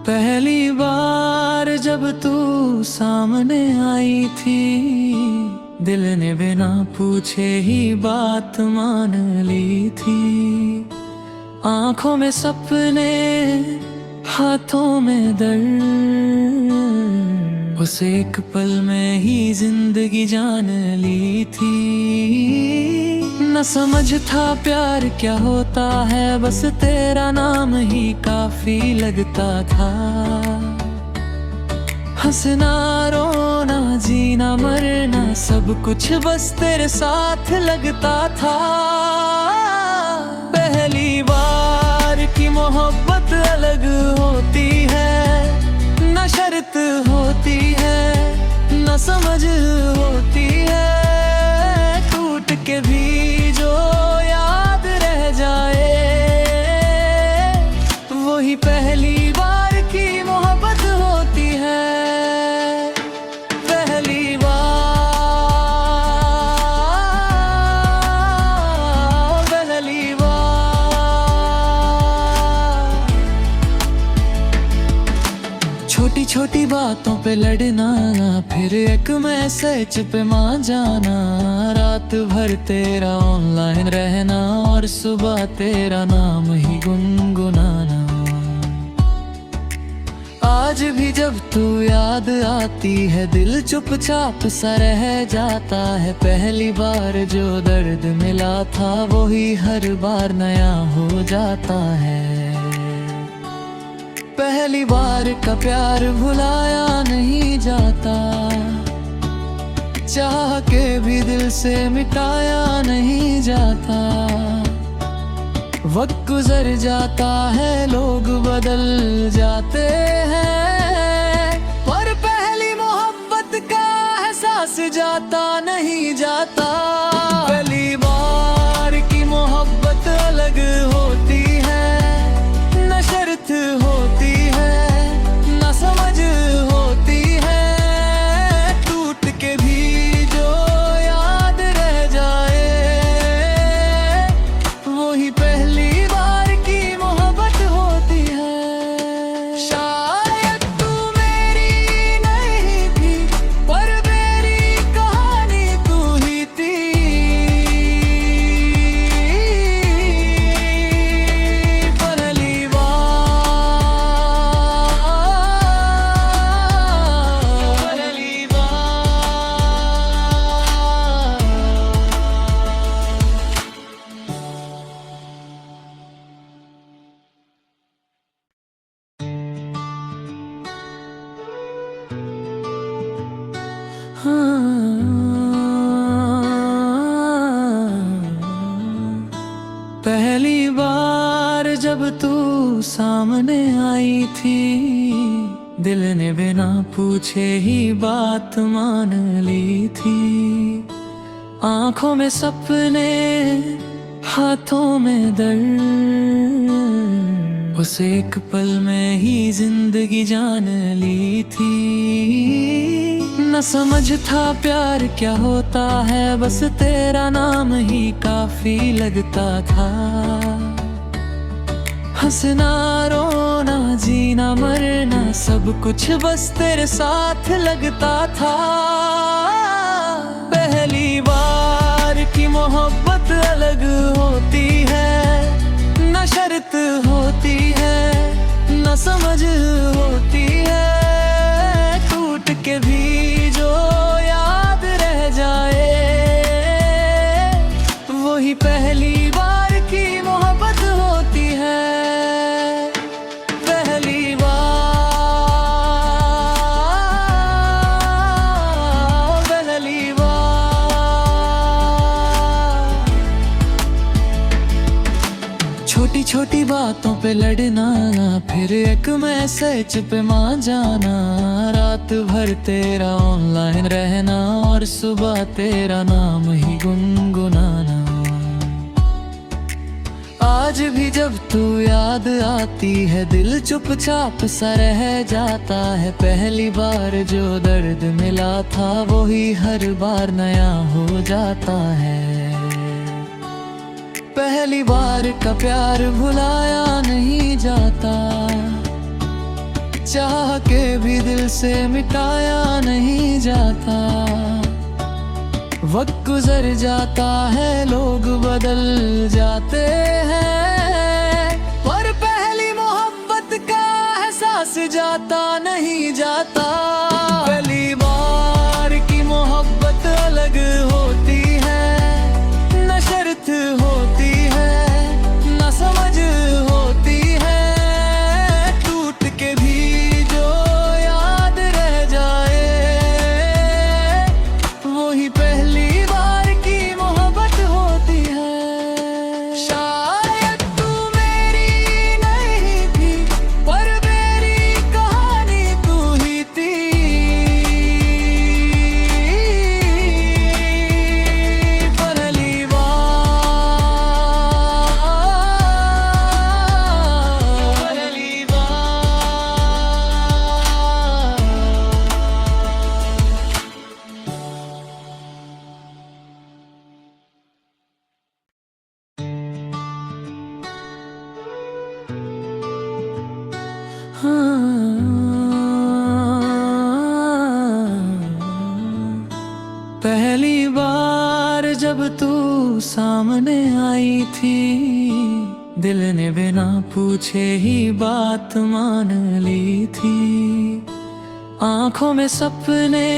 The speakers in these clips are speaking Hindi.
पहली बार जब तू सामने आई थी, दिल ने बिना पूछे ही बात मान ली थी। आंखों में सपने, हाथों में दर्द, उस एक पल में ही जिंदगी जान ली थी। न समझ था प्यार क्या होता है, बस तेरा नाम ही काफी लगता था। हंसना रोना जीना मरना सब कुछ बस तेरे साथ लगता था। पहली बार की मोहब्बत अलग होती है, न शर्त होती है न समझ होती है। टूट के भी जो याद रह जाए, वही पहली बार की मोहब्बत होती है। पहली बार छोटी छोटी बातों पे लड़ना, फिर एक मैसेज पे मान जाना। रात भर तेरा ऑनलाइन रहना और सुबह तेरा नाम ही गुनगुनाना। आज भी जब तू याद आती है, दिल चुपचाप सा रह जाता है। पहली बार जो दर्द मिला था, वो ही हर बार नया हो जाता है। पहली बार का प्यार भुलाया नहीं जाता, चाह के भी दिल से मिटाया नहीं जाता। वक्त गुजर जाता है, लोग बदल जाते हैं, पर पहली मोहब्बत का एहसास जाता नहीं जाता। पहली बार की मोहब्बत अलग होती है, न शर्त होती है न समझ होती है। टूट के भी जो याद रह जाए, वही पहली बार की मोहब्बत होती है। शायद तू मेरी नहीं थी, पर मेरी कहानी तू ही थी। पहली पहली बार जब तू सामने आई थी, दिल ने बिना पूछे ही बात मान ली थी। आंखों में सपने, हाथों में दर्द, उस एक पल में ही जिंदगी जान ली थी। न समझ था प्यार क्या होता है, बस तेरा नाम ही काफी लगता था। हंसना रोना जीना मरना सब कुछ बस तेरे साथ लगता था। पहली बार की मोहब्बत अलग होती है, न शर्त होती है न समझ होती है। टूट के भी जो याद रह जाए, वही पहली बार की मोहब्बत होती है। पहली बार छोटी छोटी बातों पे लड़ना, फिर एक मैसेज पे मान जाना। रात भर तेरा ऑनलाइन रहना और सुबह तेरा नाम ही गुनगुनाना। आज भी जब तू याद आती है, दिल चुपचाप सा रह जाता है। पहली बार जो दर्द मिला था, वो ही हर बार नया हो जाता है। पहली बार का प्यार भुलाया नहीं जाता, चाह के भी दिल से मिटाया नहीं जाता। वक्त गुजर जाता है, लोग बदल जाते हैं, पर पहली मोहब्बत का एहसास जाता नहीं जाता। पहली बार की मोहब्बत अलग होती है, न शर्त होती है, न समझ होती है। टूट के भी जो याद रह जाए, वही पहली बार की मोहब्बत होती है। शायद तू मेरी नहीं थी, पर मेरी कहानी तू ही थी। पहली पहली बार जब तू सामने आई थी, दिल ने बिना पूछे ही बात मान ली थी। आंखों में सपने,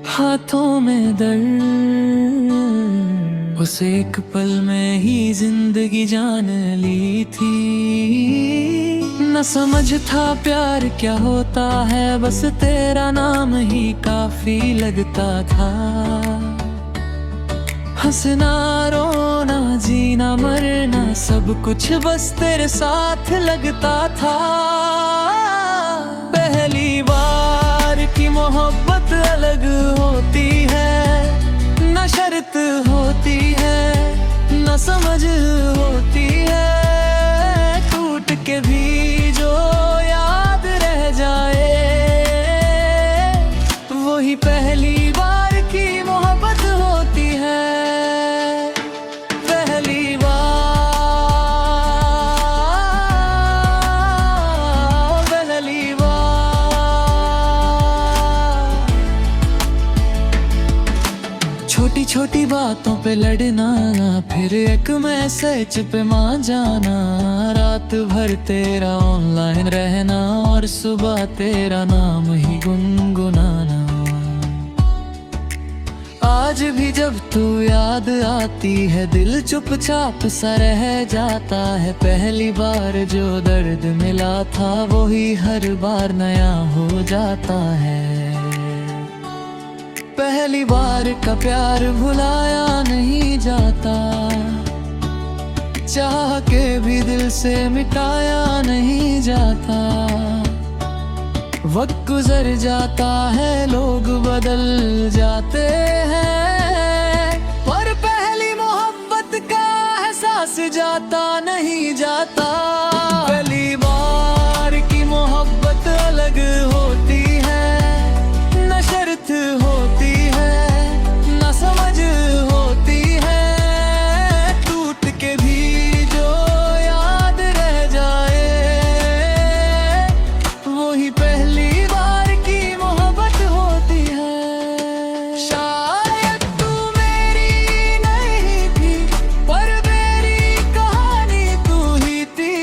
हाथों में दर्द, उस एक पल में ही जिंदगी जान ली थी। न समझ था प्यार क्या होता है, बस तेरा नाम ही काफी लगता था। हंसना रोना जीना मरना सब कुछ बस तेरे साथ लगता था। पहली बार की मोहब्बत अलग होती है, न शर्त होती है, न समझ होती है। टूट के भी जो याद रह जाए, वही पहली बार की मोहब्बत होती है। पहली बार छोटी छोटी बातों पे लड़ना, फिर एक मैसेज पे मान जाना। रात भर तेरा ऑनलाइन रहना और सुबह तेरा नाम ही गुनगुनाना। आज भी जब तू याद आती है, दिल चुपचाप सा रह जाता है। पहली बार जो दर्द मिला था, वो ही हर बार नया हो जाता है। पहली बार का प्यार भुलाया नहीं जाता, चाह के भी दिल से मिटाया नहीं जाता। वक्त गुजर जाता है, लोग बदल जाते हैं, पर पहली मोहब्बत का एहसास जाता नहीं जाता। पहली बार की मोहब्बत अलग होती है, न शर्त होती है, न समझ होती है। टूट के भी जो याद रह जाए, वही पहली बार की मोहब्बत होती है। शायद तू मेरी नहीं थी, पर मेरी कहानी तू ही थी।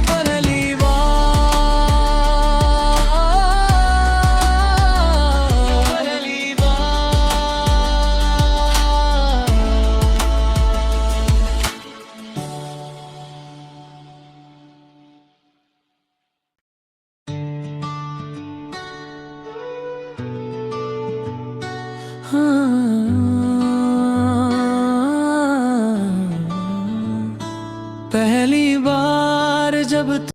पहली बार हाँ।